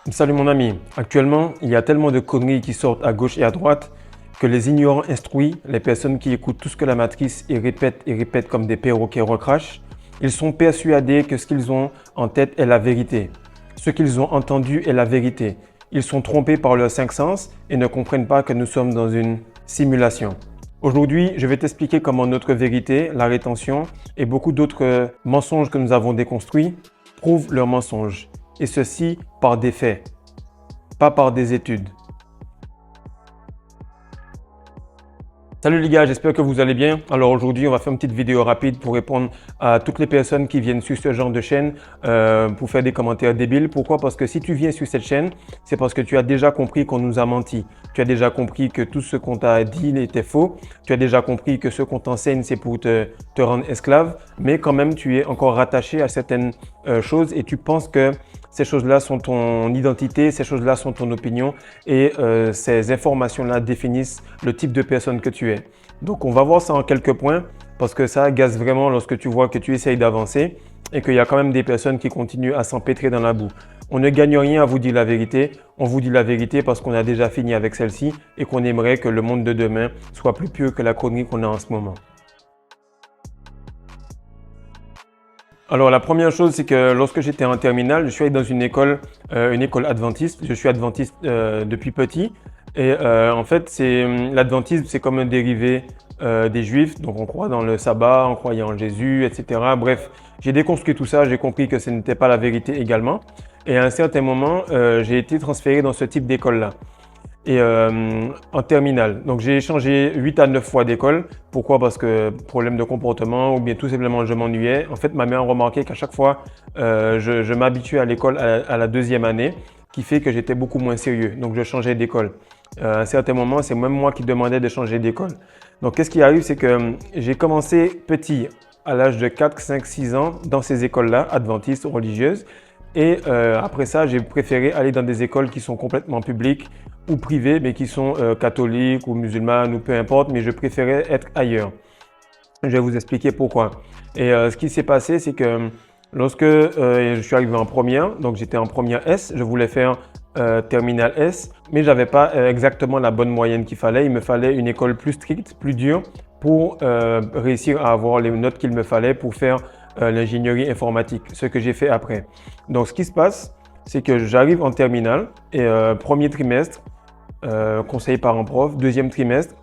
Salut mon ami, actuellement il y a tellement de conneries qui sortent à gauche et à droite que les ignorants instruits, les personnes qui écoutent tout ce que la matrice et répètent comme des perroquets recrachent, ils sont persuadés que ce qu'ils ont en tête est la vérité. Ce qu'ils ont entendu est la vérité. Ils sont trompés par leurs cinq sens et ne comprennent pas que nous sommes dans une simulation. Aujourd'hui, je vais t'expliquer comment notre vérité, la rétention et beaucoup d'autres mensonges que nous avons déconstruits prouvent leurs mensonges. Et ceci par des faits, pas par des études. Salut les gars, j'espère que vous allez bien. Alors aujourd'hui, on va faire une petite vidéo rapide pour répondre à toutes les personnes qui viennent sur ce genre de chaîne pour faire des commentaires débiles. Pourquoi? Parce que si tu viens sur cette chaîne, c'est parce que tu as déjà compris qu'on nous a menti. Tu as déjà compris que tout ce qu'on t'a dit était faux. Tu as déjà compris que ce qu'on t'enseigne, c'est pour te rendre esclave. Mais quand même, tu es encore rattaché à certaines choses et tu penses que ces choses-là sont ton identité, ces choses-là sont ton opinion et ces informations-là définissent le type de personne que tu es. Donc, on va voir ça en quelques points parce que ça agace vraiment lorsque tu vois que tu essayes d'avancer et qu'il y a quand même des personnes qui continuent à s'empêtrer dans la boue. On ne gagne rien à vous dire la vérité. On vous dit la vérité parce qu'on a déjà fini avec celle-ci et qu'on aimerait que le monde de demain soit plus pieux que la connerie qu'on a en ce moment. Alors la première chose, c'est que lorsque j'étais en terminale, je suis allé dans une école adventiste. Je suis adventiste depuis petit. Et en fait, l'adventisme, c'est comme un dérivé des juifs. Donc on croit dans le sabbat, on croyait en Jésus, etc. Bref, j'ai déconstruit tout ça, j'ai compris que ce n'était pas la vérité également. Et à un certain moment, j'ai été transféré dans ce type d'école-là. Et en terminale. Donc j'ai changé 8 à 9 fois d'école. Pourquoi? Parce que problème de comportement ou bien tout simplement je m'ennuyais. En fait, ma mère a remarqué qu'à chaque fois, je m'habituais à l'école à la deuxième année, qui fait que j'étais beaucoup moins sérieux. Donc je changeais d'école. À un certain moment, c'est même moi qui demandais de changer d'école. Donc qu'est-ce qui arrive? C'est que j'ai commencé petit, à l'âge de 4, 5, 6 ans, dans ces écoles-là, adventistes, religieuses. Et après ça, j'ai préféré aller dans des écoles qui sont complètement publiques ou privées, mais qui sont catholiques ou musulmanes ou peu importe, mais je préférais être ailleurs. Je vais vous expliquer pourquoi. Et ce qui s'est passé, c'est que lorsque je suis arrivé en première, donc j'étais en première S, je voulais faire terminale S, mais j'avais pas exactement la bonne moyenne qu'il fallait. Il me fallait une école plus stricte, plus dure pour réussir à avoir les notes qu'il me fallait pour faire l'ingénierie informatique, ce que j'ai fait après. Donc, ce qui se passe, c'est que j'arrive en terminale et premier trimestre, conseiller parent-prof, deuxième trimestre,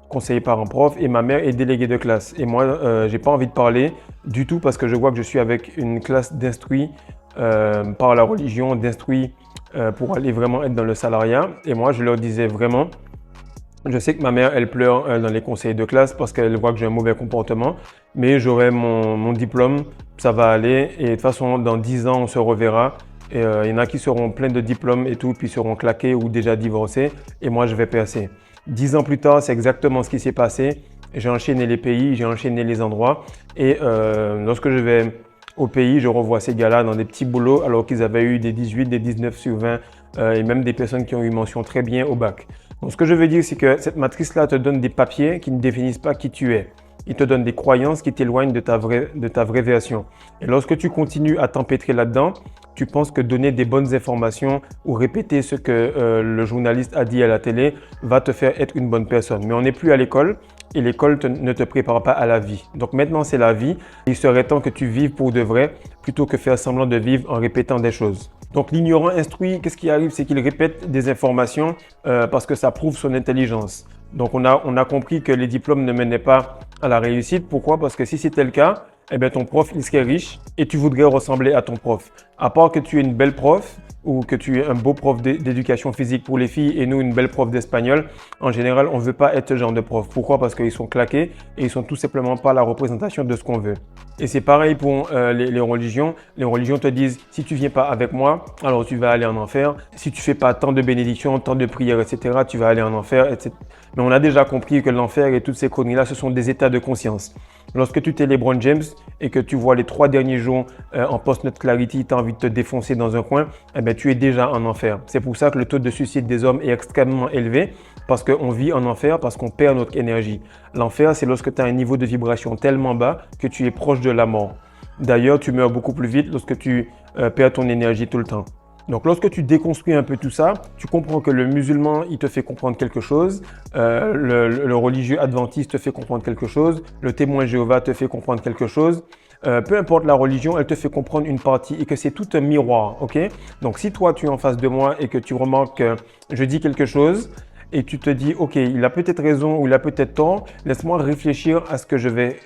conseiller parent-prof et ma mère est déléguée de classe. Et moi, j'ai pas envie de parler du tout parce que je vois que je suis avec une classe d'instruits par la religion, d'instruits pour aller vraiment être dans le salariat. Et moi, je leur disais vraiment, je sais que ma mère, elle pleure dans les conseils de classe parce qu'elle voit que j'ai un mauvais comportement, mais j'aurai mon diplôme, ça va aller. Et de toute façon, dans 10 ans, on se reverra. Et il y en a qui seront pleins de diplômes et tout, puis seront claqués ou déjà divorcés. Et moi, je vais percer. 10 ans plus tard, c'est exactement ce qui s'est passé. J'ai enchaîné les pays, j'ai enchaîné les endroits. Et lorsque je vais au pays, je revois ces gars-là dans des petits boulots alors qu'ils avaient eu des 18, des 19 sur 20 et même des personnes qui ont eu mention très bien au bac. Donc, ce que je veux dire, c'est que cette matrice-là te donne des papiers qui ne définissent pas qui tu es. Il te donne des croyances qui t'éloignent de ta vraie version. Et lorsque tu continues à t'empêtrer là-dedans, tu penses que donner des bonnes informations ou répéter ce que le journaliste a dit à la télé va te faire être une bonne personne. Mais on n'est plus à l'école et l'école ne te prépare pas à la vie. Donc maintenant, c'est la vie. Il serait temps que tu vives pour de vrai plutôt que faire semblant de vivre en répétant des choses. Donc l'ignorant instruit, qu'est-ce qui arrive? C'est qu'il répète des informations parce que ça prouve son intelligence. Donc on a compris que les diplômes ne menaient pas à la réussite. Pourquoi? Parce que si c'était le cas, eh bien ton prof il serait riche et tu voudrais ressembler à ton prof. À part que tu es une belle prof ou que tu es un beau prof d'éducation physique pour les filles et nous une belle prof d'espagnol, en général on ne veut pas être ce genre de prof. Pourquoi? Parce qu'ils sont claqués et ils sont tout simplement pas la représentation de ce qu'on veut. Et c'est pareil pour les religions. Les religions te disent si tu viens pas avec moi, alors tu vas aller en enfer. Si tu fais pas tant de bénédictions, tant de prières, etc., tu vas aller en enfer, etc. Mais on a déjà compris que l'enfer et toutes ces conneries-là, ce sont des états de conscience. Lorsque tu t'es LeBron James et que tu vois les 3 derniers jours en post-nut clarity, tu as envie de te défoncer dans un coin, eh bien, tu es déjà en enfer. C'est pour ça que le taux de suicide des hommes est extrêmement élevé parce qu'on vit en enfer, parce qu'on perd notre énergie. L'enfer, c'est lorsque tu as un niveau de vibration tellement bas que tu es proche de la mort. D'ailleurs, tu meurs beaucoup plus vite lorsque tu perds ton énergie tout le temps. Donc, lorsque tu déconstruis un peu tout ça, tu comprends que le musulman, il te fait comprendre quelque chose, le religieux adventiste te fait comprendre quelque chose, le témoin Jéhovah te fait comprendre quelque chose. Peu importe la religion, elle te fait comprendre une partie et que c'est tout un miroir, ok? Donc, si toi, tu es en face de moi et que tu remarques que je dis quelque chose et tu te dis, ok, il a peut-être raison ou il a peut-être tort, laisse-moi réfléchir à ce que je vais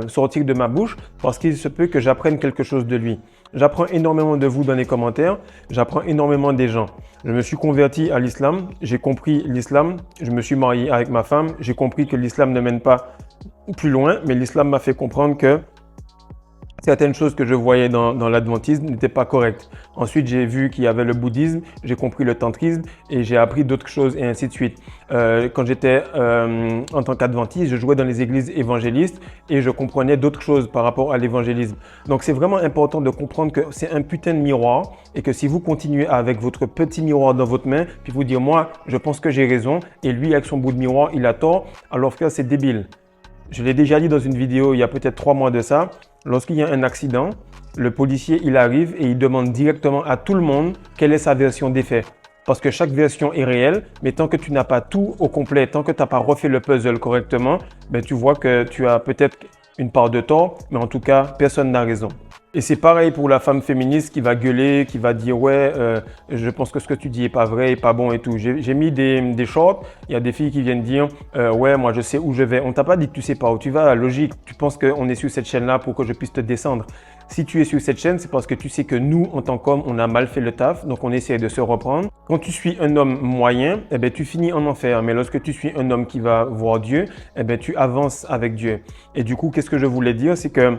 sortir de ma bouche parce qu'il se peut que j'apprenne quelque chose de lui. J'apprends énormément de vous dans les commentaires, j'apprends énormément des gens. Je me suis converti à l'islam, j'ai compris l'islam, je me suis marié avec ma femme, j'ai compris que l'islam ne mène pas plus loin, mais l'islam m'a fait comprendre que certaines choses que je voyais dans l'adventisme n'étaient pas correctes. Ensuite, j'ai vu qu'il y avait le bouddhisme, j'ai compris le tantrisme et j'ai appris d'autres choses et ainsi de suite. Quand j'étais en tant qu'adventiste, je jouais dans les églises évangélistes et je comprenais d'autres choses par rapport à l'évangélisme. Donc, c'est vraiment important de comprendre que c'est un putain de miroir et que si vous continuez avec votre petit miroir dans votre main, puis vous dire, moi, je pense que j'ai raison et lui, avec son bout de miroir, il a tort, alors que c'est débile. Je l'ai déjà dit dans une vidéo il y a peut-être 3 mois de ça. Lorsqu'il y a un accident, le policier, il arrive et il demande directement à tout le monde quelle est sa version des faits. Parce que chaque version est réelle, mais tant que tu n'as pas tout au complet, tant que tu n'as pas refait le puzzle correctement, ben, tu vois que tu as peut-être une part de tort, mais en tout cas, personne n'a raison. Et c'est pareil pour la femme féministe qui va gueuler, qui va dire « Ouais, je pense que ce que tu dis est pas vrai, est pas bon et tout ». J'ai mis des shorts, il y a des filles qui viennent dire « Ouais, moi je sais où je vais ». On t'a pas dit que tu sais pas où tu vas, logique. Tu penses qu'on est sur cette chaîne-là pour que je puisse te descendre. Si tu es sur cette chaîne, c'est parce que tu sais que nous, en tant qu'hommes, on a mal fait le taf, donc on essaie de se reprendre. Quand tu suis un homme moyen, eh ben, tu finis en enfer. Mais lorsque tu suis un homme qui va voir Dieu, eh ben, tu avances avec Dieu. Et du coup, qu'est-ce que je voulais dire, c'est que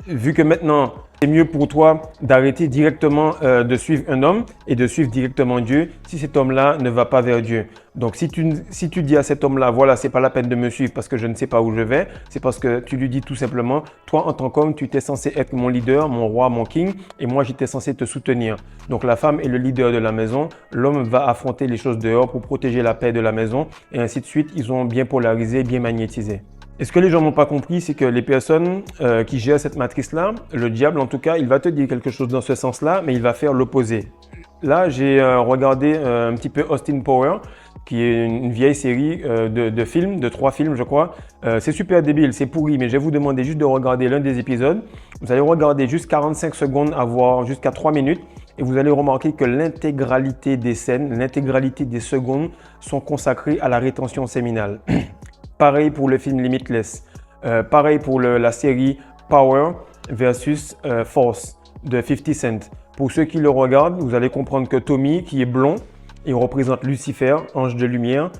vu que maintenant, c'est mieux pour toi d'arrêter directement de suivre un homme et de suivre directement Dieu si cet homme-là ne va pas vers Dieu. Donc, si tu dis à cet homme-là, voilà, c'est pas la peine de me suivre parce que je ne sais pas où je vais, c'est parce que tu lui dis tout simplement, toi, en tant qu'homme, tu étais censé être mon leader, mon roi, mon king, et moi, j'étais censé te soutenir. Donc, la femme est le leader de la maison, l'homme va affronter les choses dehors pour protéger la paix de la maison, et ainsi de suite. Ils ont bien polarisé, bien magnétisé. Et ce que les gens n'ont pas compris, c'est que les personnes qui gèrent cette matrice-là, le diable en tout cas, il va te dire quelque chose dans ce sens-là, mais il va faire l'opposé. Là, j'ai regardé un petit peu Austin Power, qui est une vieille série de films, de 3 films je crois. C'est super débile, c'est pourri, mais je vais vous demander juste de regarder l'un des épisodes. Vous allez regarder juste 45 secondes, à voir jusqu'à 3 minutes. Et vous allez remarquer que l'intégralité des scènes, l'intégralité des secondes sont consacrées à la rétention séminale. Pareil pour le film Limitless. Pareil pour la série Power versus Force de 50 Cent. Pour ceux qui le regardent, vous allez comprendre que Tommy, qui est blond, il représente Lucifer, ange de lumière.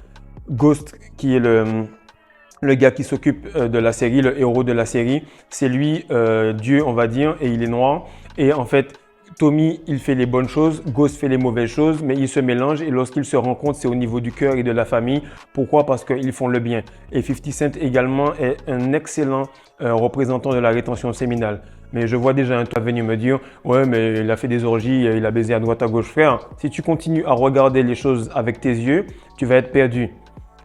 Ghost, qui est le gars qui s'occupe de la série, le héros de la série, c'est lui, Dieu, on va dire, et il est noir. Et en fait, Tommy, il fait les bonnes choses, Ghost fait les mauvaises choses, mais ils se mélangent et lorsqu'ils se rencontrent, c'est au niveau du cœur et de la famille. Pourquoi? Parce qu'ils font le bien. Et 50 Cent également est un excellent représentant de la rétention séminale. Mais je vois déjà un toit venir me dire « Ouais, mais il a fait des orgies, il a baisé à droite à gauche. » Frère, si tu continues à regarder les choses avec tes yeux, tu vas être perdu.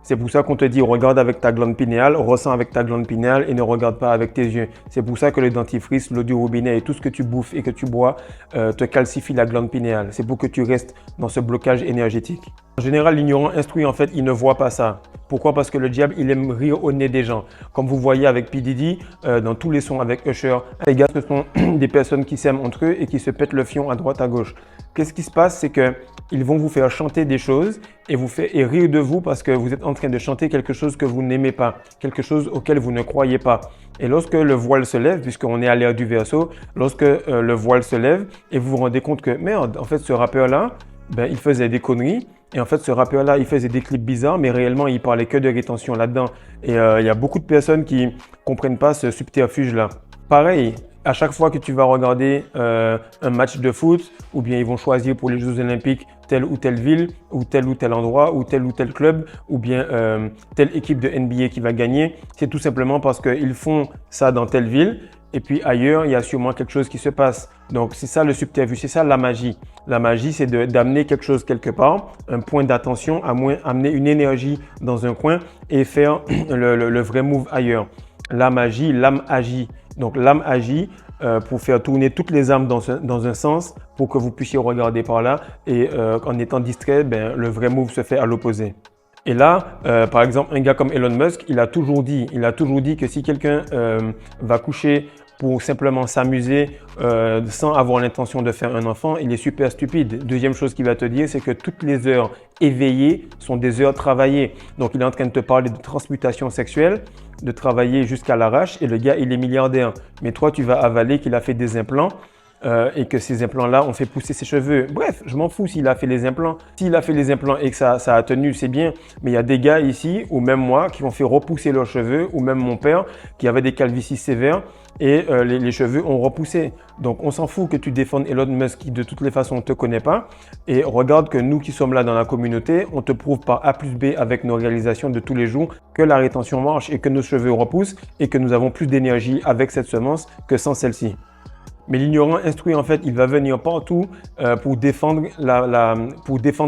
C'est pour ça qu'on te dit regarde avec ta glande pinéale, ressens avec ta glande pinéale et ne regarde pas avec tes yeux. C'est pour ça que le dentifrice, l'eau du robinet et tout ce que tu bouffes et que tu bois te calcifie la glande pinéale. C'est pour que tu restes dans ce blocage énergétique. En général, l'ignorant instruit, en fait, il ne voit pas ça. Pourquoi? Parce que le diable, il aime rire au nez des gens. Comme vous voyez avec P. Diddy, dans tous les sons avec Usher, les gars, ce sont des personnes qui s'aiment entre eux et qui se pètent le fion à droite à gauche. Qu'est-ce qui se passe? C'est que ils vont vous faire chanter des choses et rire de vous parce que vous êtes en train de chanter quelque chose que vous n'aimez pas, quelque chose auquel vous ne croyez pas. Et lorsque le voile se lève, puisqu'on est à l'ère du Verseau, lorsque le voile se lève et vous vous rendez compte que merde, en fait ce rappeur-là, il faisait des conneries. Et en fait, ce rappeur-là, il faisait des clips bizarres, mais réellement, il parlait que de rétention là-dedans. Et il y a beaucoup de personnes qui ne comprennent pas ce subterfuge-là. Pareil, à chaque fois que tu vas regarder un match de foot, ou bien ils vont choisir pour les Jeux Olympiques telle ou telle ville, ou tel endroit, ou tel club, ou bien telle équipe de NBA qui va gagner, c'est tout simplement parce qu'ils font ça dans telle ville. Et puis ailleurs, il y a sûrement quelque chose qui se passe. Donc, c'est ça le subterfuge, c'est ça la magie. La magie, c'est d'amener quelque chose quelque part, un point d'attention, amener une énergie dans un coin et faire le vrai move ailleurs. La magie, l'âme agit. Donc, l'âme agit pour faire tourner toutes les âmes dans un sens pour que vous puissiez regarder par là et en étant distrait, ben, le vrai move se fait à l'opposé. Et là, par exemple, un gars comme Elon Musk, il a toujours dit que si quelqu'un va coucher pour simplement s'amuser sans avoir l'intention de faire un enfant, il est super stupide. Deuxième chose qu'il va te dire, c'est que toutes les heures éveillées sont des heures travaillées. Donc, il est en train de te parler de transmutation sexuelle, de travailler jusqu'à l'arrache et le gars, il est milliardaire. Mais toi, tu vas avaler qu'il a fait des implants et que ces implants-là ont fait pousser ses cheveux. Bref, je m'en fous s'il a fait les implants. S'il a fait les implants et que ça a tenu, c'est bien. Mais il y a des gars ici, ou même moi, qui ont fait repousser leurs cheveux, ou même mon père, qui avait des calvities sévères et les cheveux ont repoussé. Donc, on s'en fout que tu défendes Elon Musk qui, de toutes les façons, ne te connaît pas. Et regarde que nous qui sommes là dans la communauté, on te prouve par A plus B avec nos réalisations de tous les jours que la rétention marche et que nos cheveux repoussent et que nous avons plus d'énergie avec cette semence que sans celle-ci. Mais l'ignorant instruit, en fait, il va venir partout pour défendre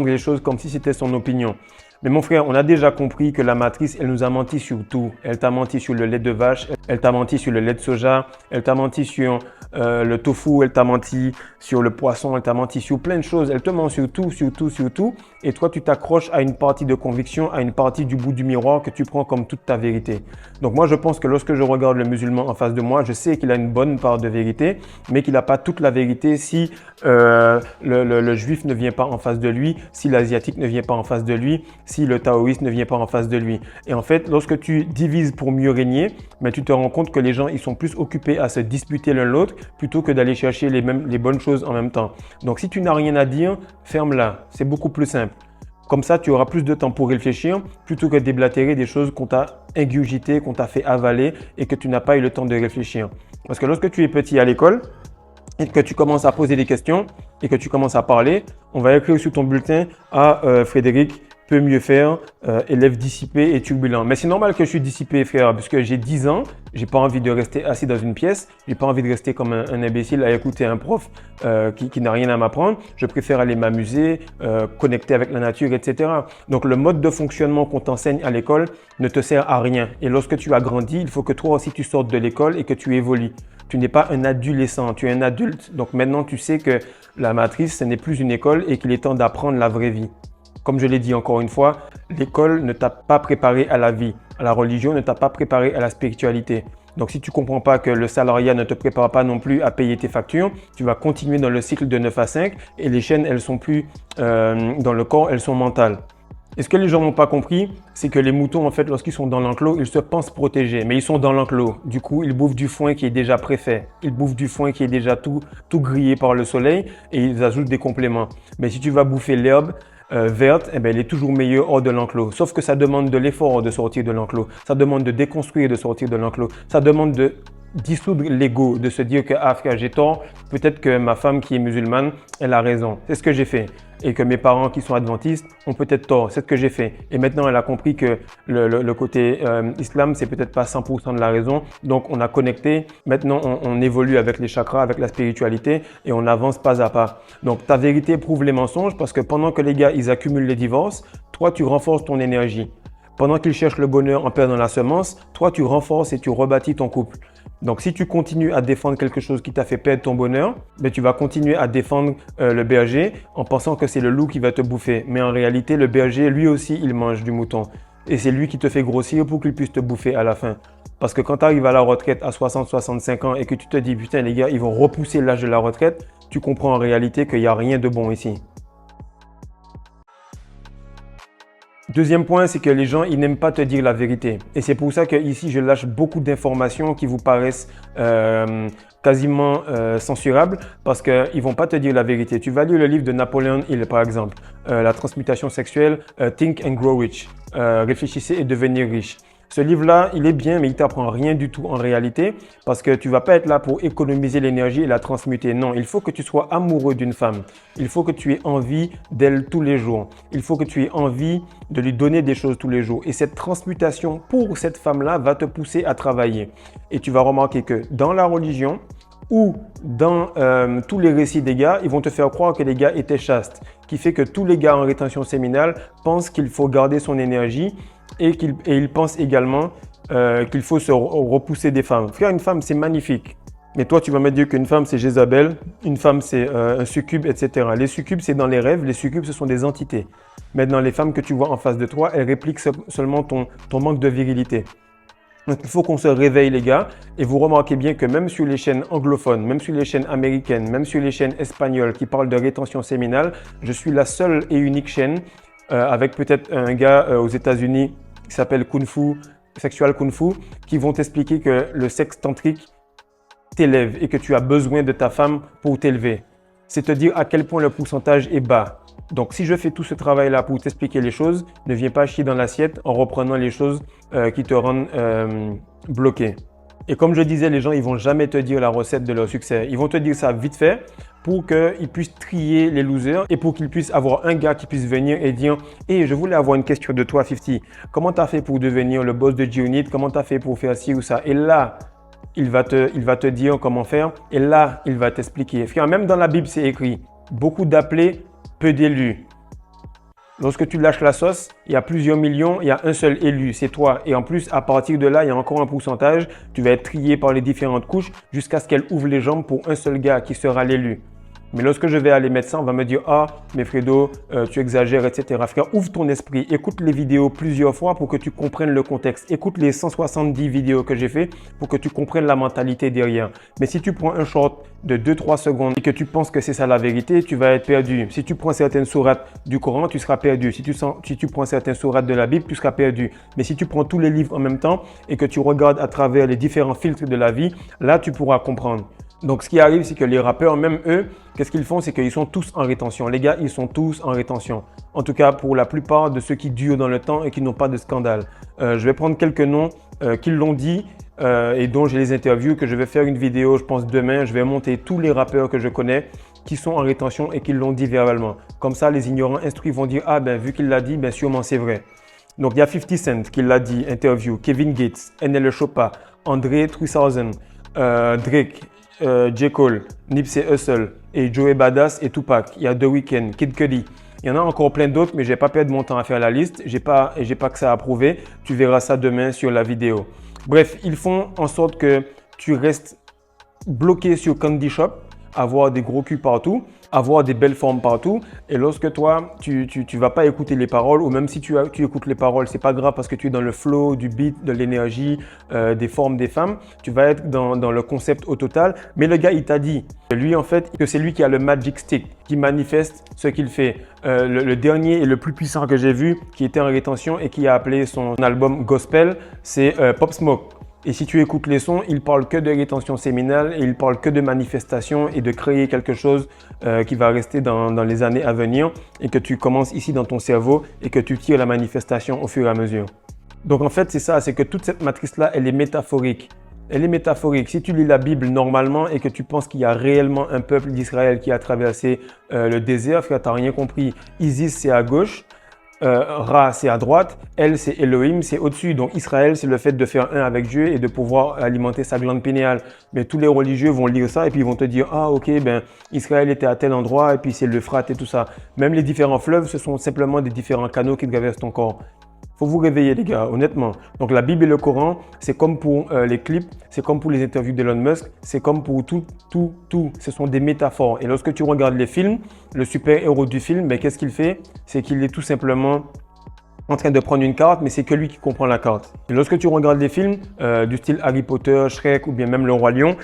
les choses comme si c'était son opinion. Mais mon frère, on a déjà compris que la matrice, elle nous a menti sur tout. Elle t'a menti sur le lait de vache, elle t'a menti sur le lait de soja, elle t'a menti sur le tofu, elle t'a menti sur le poisson, elle t'a menti sur plein de choses. Elle te ment sur tout, sur tout, sur tout. Et toi, tu t'accroches à une partie de conviction, à une partie du bout du miroir que tu prends comme toute ta vérité. Donc moi, je pense que lorsque je regarde le musulman en face de moi, je sais qu'il a une bonne part de vérité, mais qu'il n'a pas toute la vérité si le juif ne vient pas en face de lui, si l'asiatique ne vient pas en face de lui, si le taoïste ne vient pas en face de lui. Et en fait, lorsque tu divises pour mieux régner, mais tu te rends compte que les gens, ils sont plus occupés à se disputer l'un l'autre plutôt que d'aller chercher les bonnes choses en même temps. Donc, si tu n'as rien à dire, ferme-la. C'est beaucoup plus simple. Comme ça, tu auras plus de temps pour réfléchir plutôt que de déblatérer des choses qu'on t'a ingurgitées, qu'on t'a fait avaler et que tu n'as pas eu le temps de réfléchir. Parce que lorsque tu es petit à l'école, et que tu commences à poser des questions et que tu commences à parler, on va écrire sur ton bulletin Frédéric peut mieux faire, élève dissipé et turbulent. Mais c'est normal que je suis dissipé, frère, parce que j'ai 10 ans, j'ai pas envie de rester assis dans une pièce, j'ai pas envie de rester comme un imbécile à écouter un prof qui n'a rien à m'apprendre. Je préfère aller m'amuser, connecter avec la nature, etc. Donc le mode de fonctionnement qu'on t'enseigne à l'école ne te sert à rien. Et lorsque tu as grandi, il faut que toi aussi tu sortes de l'école et que tu évolues. Tu n'es pas un adolescent, tu es un adulte. Donc maintenant, tu sais que la matrice, ce n'est plus une école et qu'il est temps d'apprendre la vraie vie. Comme je l'ai dit encore une fois, l'école ne t'a pas préparé à la vie. La religion ne t'a pas préparé à la spiritualité. Donc si tu ne comprends pas que le salariat ne te prépare pas non plus à payer tes factures, tu vas continuer dans le cycle de 9 à 5 et les chaînes, elles sont plus dans le corps, elles sont mentales. Et ce que les gens n'ont pas compris, c'est que les moutons, en fait, lorsqu'ils sont dans l'enclos, ils se pensent protégés, mais ils sont dans l'enclos. Du coup, ils bouffent du foin qui est déjà préfet. Ils bouffent du foin qui est déjà tout grillé par le soleil et ils ajoutent des compléments. Mais si tu vas bouffer l'herbe verte, eh bien, elle est toujours meilleure hors de l'enclos. Sauf que ça demande de l'effort de sortir de l'enclos. Ça demande de déconstruire de sortir de l'enclos. Ça demande de dissoudre l'ego, de se dire que ah frère, j'ai tort, peut-être que ma femme qui est musulmane, elle a raison. C'est ce que j'ai fait. Et que mes parents qui sont adventistes ont peut-être tort. C'est ce que j'ai fait. Et maintenant, elle a compris que le côté islam, c'est peut-être pas 100% de la raison. Donc, on a connecté. Maintenant, on évolue avec les chakras, avec la spiritualité et on avance pas à pas. Donc, ta vérité prouve les mensonges parce que pendant que les gars, ils accumulent les divorces, toi, tu renforces ton énergie. Pendant qu'ils cherchent le bonheur en perdant la semence, toi, tu renforces et tu rebâtis ton couple. Donc, si tu continues à défendre quelque chose qui t'a fait perdre ton bonheur, ben, tu vas continuer à défendre le berger en pensant que c'est le loup qui va te bouffer. Mais en réalité, le berger, lui aussi, il mange du mouton. Et c'est lui qui te fait grossir pour qu'il puisse te bouffer à la fin. Parce que quand tu arrives à la retraite à 60-65 ans et que tu te dis, putain, les gars, ils vont repousser l'âge de la retraite, tu comprends en réalité qu'il n'y a rien de bon ici. Deuxième point, c'est que les gens, ils n'aiment pas te dire la vérité. Et c'est pour ça que ici, je lâche beaucoup d'informations qui vous paraissent quasiment censurables parce qu'ils ne vont pas te dire la vérité. Tu vas lire le livre de Napoleon Hill, par exemple, La transmutation sexuelle, Think and Grow Rich, Réfléchissez et devenir riche. Ce livre-là, il est bien, mais il ne t'apprend rien du tout en réalité parce que tu ne vas pas être là pour économiser l'énergie et la transmuter. Non, il faut que tu sois amoureux d'une femme. Il faut que tu aies envie d'elle tous les jours. Il faut que tu aies envie de lui donner des choses tous les jours. Et cette transmutation pour cette femme-là va te pousser à travailler. Et tu vas remarquer que dans la religion ou dans tous les récits des gars, ils vont te faire croire que les gars étaient chastes. Qui fait que tous les gars en rétention séminale pensent qu'il faut garder son énergie et ils pensent également qu'il faut se repousser des femmes. Faire une femme, c'est magnifique. Mais toi, tu vas me dire qu'une femme, c'est Jézabel, une femme, c'est un succube, etc. Les succubes, c'est dans les rêves. Les succubes, ce sont des entités. Maintenant, les femmes que tu vois en face de toi, elles répliquent seulement ton manque de virilité. Donc, il faut qu'on se réveille, les gars. Et vous remarquez bien que même sur les chaînes anglophones, même sur les chaînes américaines, même sur les chaînes espagnoles qui parlent de rétention séminale, je suis la seule et unique chaîne avec peut-être un gars aux États-Unis qui s'appelle Kung Fu, Sexual Kung Fu, qui vont t'expliquer que le sexe tantrique t'élève et que tu as besoin de ta femme pour t'élever. C'est te dire à quel point le pourcentage est bas. Donc, si je fais tout ce travail-là pour t'expliquer les choses, ne viens pas chier dans l'assiette en reprenant les choses qui te rendent bloqué. Et comme je disais, les gens, ils vont jamais te dire la recette de leur succès. Ils vont te dire ça vite fait pour qu'ils puissent trier les losers et pour qu'ils puissent avoir un gars qui puisse venir et dire « Hey, je voulais avoir une question de toi, 50. Comment tu as fait pour devenir le boss de G-Unit? Comment tu as fait pour faire ci ou ça ?» Et là, il va te dire comment faire et là, il va t'expliquer. Même dans la Bible, c'est écrit « Beaucoup d'appelés, peu d'élus ». Lorsque tu lâches la sauce, il y a plusieurs millions, il y a un seul élu, c'est toi. Et en plus, à partir de là, il y a encore un pourcentage. Tu vas être trié par les différentes couches jusqu'à ce qu'elle ouvre les jambes pour un seul gars qui sera l'élu. Mais lorsque je vais aller mettre ça, on va me dire « Ah, mais Fredo, tu exagères, etc. » Frère, ouvre ton esprit, écoute les vidéos plusieurs fois pour que tu comprennes le contexte. Écoute les 170 vidéos que j'ai fait pour que tu comprennes la mentalité derrière. Mais si tu prends un short de 2-3 secondes et que tu penses que c'est ça la vérité, tu vas être perdu. Si tu prends certaines sourates du Coran, tu seras perdu. Si tu prends certaines sourates de la Bible, tu seras perdu. Mais si tu prends tous les livres en même temps et que tu regardes à travers les différents filtres de la vie, là, tu pourras comprendre. Donc, ce qui arrive, c'est que les rappeurs, même eux, qu'est-ce qu'ils font? C'est qu'ils sont tous en rétention. Les gars, ils sont tous en rétention. En tout cas, pour la plupart de ceux qui durent dans le temps et qui n'ont pas de scandale. Je vais prendre quelques noms qui l'ont dit et dont j'ai les interviews, que je vais faire une vidéo, je pense demain. Je vais monter tous les rappeurs que je connais qui sont en rétention et qui l'ont dit verbalement. Comme ça, les ignorants instruits vont dire « Ah, ben vu qu'il l'a dit, ben sûrement c'est vrai ». Donc, il y a 50 Cent qui l'a dit, interview, Kevin Gates, NL Choppa, André 3000, Drake, J. Cole, Nipsey Hussle et Joey Badass et Tupac. Il y a The Weeknd, Kid Cudi. Il y en a encore plein d'autres, mais je ne vais pas perdre mon temps à faire la liste. J'ai pas que ça à prouver. Tu verras ça demain sur la vidéo. Bref, ils font en sorte que tu restes bloqué sur Candy Shop, avoir des gros culs partout, avoir des belles formes partout. Et lorsque toi, tu vas pas écouter les paroles, ou même si tu écoutes les paroles, c'est pas grave parce que tu es dans le flow du beat, de l'énergie, des formes des femmes. Tu vas être dans le concept au total. Mais le gars, il t'a dit, lui en fait, que c'est lui qui a le magic stick, qui manifeste ce qu'il fait. Le dernier et le plus puissant que j'ai vu, qui était en rétention et qui a appelé son album Gospel, c'est Pop Smoke. Et si tu écoutes les sons, il parle que de rétention séminale et il parle que de manifestation et de créer quelque chose qui va rester dans les années à venir et que tu commences ici dans ton cerveau et que tu tires la manifestation au fur et à mesure. Donc en fait, c'est ça, c'est que toute cette matrice-là, elle est métaphorique. Elle est métaphorique. Si tu lis la Bible normalement et que tu penses qu'il y a réellement un peuple d'Israël qui a traversé le désert, frère, tu n'as rien compris. Isis, c'est à gauche. Ra, c'est à droite, El, c'est Elohim, c'est au-dessus. Donc Israël, c'est le fait de faire un avec Dieu et de pouvoir alimenter sa glande pinéale. Mais tous les religieux vont lire ça et puis ils vont te dire « Ah ok, ben Israël était à tel endroit et puis c'est l'Euphrate et tout ça ». Même les différents fleuves, ce sont simplement des différents canaux qui traversent ton corps. Faut vous réveiller les gars, honnêtement. Donc la Bible et le Coran, c'est comme pour les clips, c'est comme pour les interviews d'Elon Musk, c'est comme pour tout. Ce sont des métaphores. Et lorsque tu regardes les films, le super-héros du film, ben, qu'est-ce qu'il fait? C'est qu'il est tout simplement en train de prendre une carte, mais c'est que lui qui comprend la carte. Et lorsque tu regardes les films du style Harry Potter, Shrek ou bien même Le Roi Lion,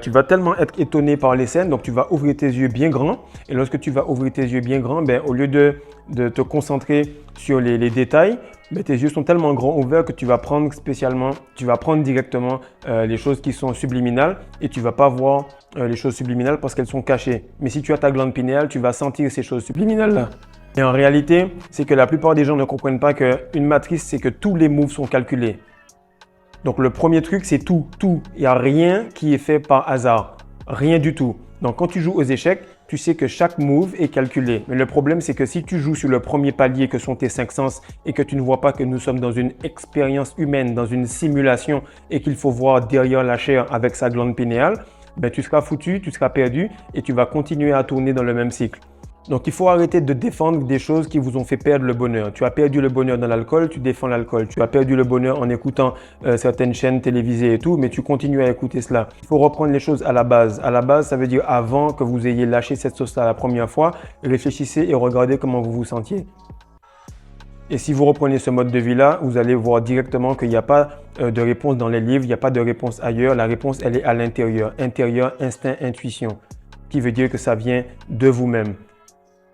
tu vas tellement être étonné par les scènes, donc tu vas ouvrir tes yeux bien grands. Et lorsque tu vas ouvrir tes yeux bien grands, ben, au lieu de te concentrer sur les détails, ben, tes yeux sont tellement grands ouverts que tu vas prendre directement les choses qui sont subliminales et tu ne vas pas voir les choses subliminales parce qu'elles sont cachées. Mais si tu as ta glande pinéale, tu vas sentir ces choses subliminales-là. Et en réalité, c'est que la plupart des gens ne comprennent pas qu'une matrice, c'est que tous les moves sont calculés. Donc le premier truc, c'est tout. Il n'y a rien qui est fait par hasard. Rien du tout. Donc quand tu joues aux échecs, tu sais que chaque move est calculé. Mais le problème, c'est que si tu joues sur le premier palier que sont tes 5 sens et que tu ne vois pas que nous sommes dans une expérience humaine, dans une simulation et qu'il faut voir derrière la chair avec sa glande pinéale, ben, tu seras foutu, tu seras perdu et tu vas continuer à tourner dans le même cycle. Donc, il faut arrêter de défendre des choses qui vous ont fait perdre le bonheur. Tu as perdu le bonheur dans l'alcool, tu défends l'alcool. Tu as perdu le bonheur en écoutant certaines chaînes télévisées et tout, mais tu continues à écouter cela. Il faut reprendre les choses à la base. À la base, ça veut dire avant que vous ayez lâché cette sauce-là la première fois, réfléchissez et regardez comment vous vous sentiez. Et si vous reprenez ce mode de vie-là, vous allez voir directement qu'il n'y a pas de réponse dans les livres, il n'y a pas de réponse ailleurs. La réponse, elle est à l'intérieur. Intérieur, instinct, intuition. Qui veut dire que ça vient de vous-même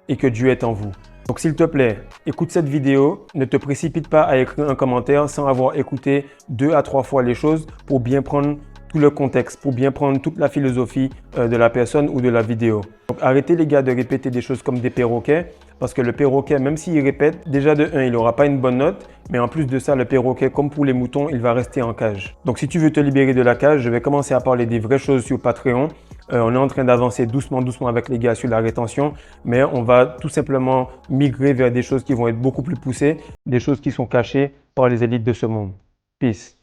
et que Dieu est en vous. Donc s'il te plaît, écoute cette vidéo, ne te précipite pas à écrire un commentaire sans avoir écouté 2 à 3 fois les choses pour bien prendre tout le contexte, pour bien prendre toute la philosophie de la personne ou de la vidéo. Donc arrêtez les gars de répéter des choses comme des perroquets, parce que le perroquet, même s'il répète, déjà de 1, il n'aura pas une bonne note, mais en plus de ça, le perroquet, comme pour les moutons, il va rester en cage. Donc si tu veux te libérer de la cage, je vais commencer à parler des vraies choses sur Patreon. On est en train d'avancer doucement avec les gars sur la rétention, mais on va tout simplement migrer vers des choses qui vont être beaucoup plus poussées, des choses qui sont cachées par les élites de ce monde. Peace.